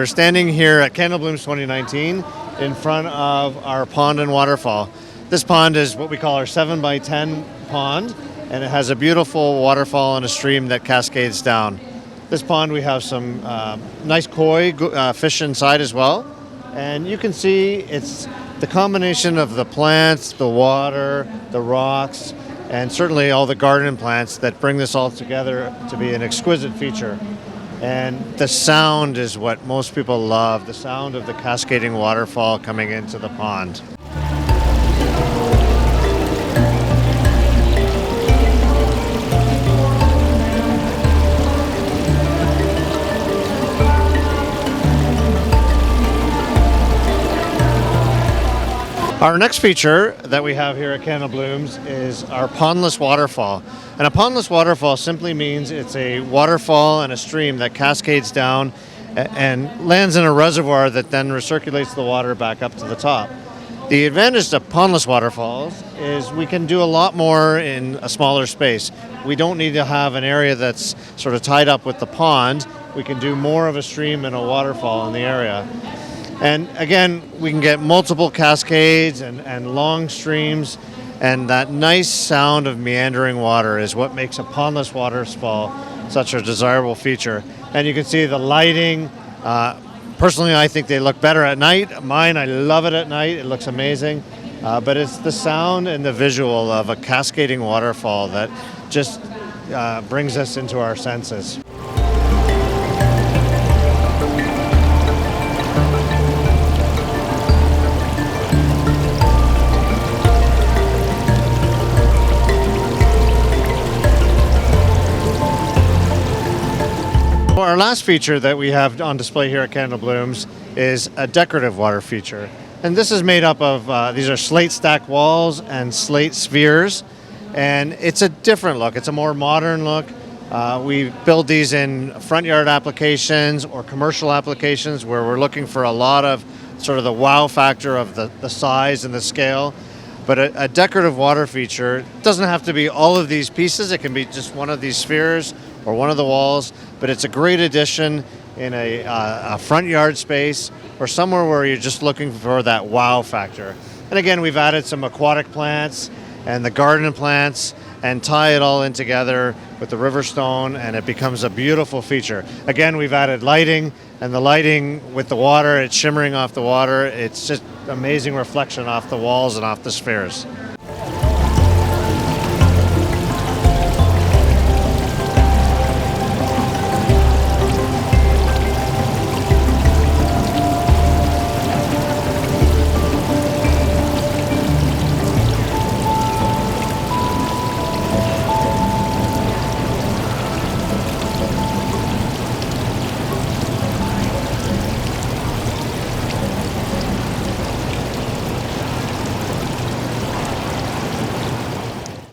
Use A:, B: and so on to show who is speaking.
A: We're standing here at CanadaBlooms 2019 in front of our pond and waterfall. This pond is what we call our 7x10 pond, and it has a beautiful waterfall and a stream that cascades down. This pond, we have some nice koi fish inside as well, and you can see it's the combination of the plants, the water, the rocks, and certainly all the garden plants that bring this all together to be an exquisite feature. And the sound is what most people love, the sound of the cascading waterfall coming into the pond. Our next feature that we have here at CanadaBlooms is our pondless waterfall. And a pondless waterfall simply means it's a waterfall and a stream that cascades down and lands in a reservoir that then recirculates the water back up to the top. The advantage of pondless waterfalls is we can do a lot more in a smaller space. We don't need to have an area that's sort of tied up with the pond. We can do more of a stream and a waterfall in the area. And again, we can get multiple cascades and long streams, and that nice sound of meandering water is what makes a pondless waterfall such a desirable feature. And you can see the lighting. Personally, I think they look better at night. Mine, I love it at night. It looks amazing. But it's the sound and the visual of a cascading waterfall that just brings us into our senses. Our last feature that we have on display here at CanadaBlooms is a decorative water feature. And this is made up of, these are slate stack walls and slate spheres. And it's a different look. It's a more modern look. We build these in front yard applications or commercial applications where we're looking for a lot of sort of the wow factor of the size and the scale. But a decorative water feature doesn't have to be all of these pieces. It can be just one of these spheres or one of the walls, but it's a great addition in a front yard space or somewhere where you're just looking for that wow factor. And again, we've added some aquatic plants and the garden plants and tie it all in together with the river stone, and it becomes a beautiful feature. Again, we've added lighting, and the lighting with the water, it's shimmering off the water. It's just amazing reflection off the walls and off the spheres.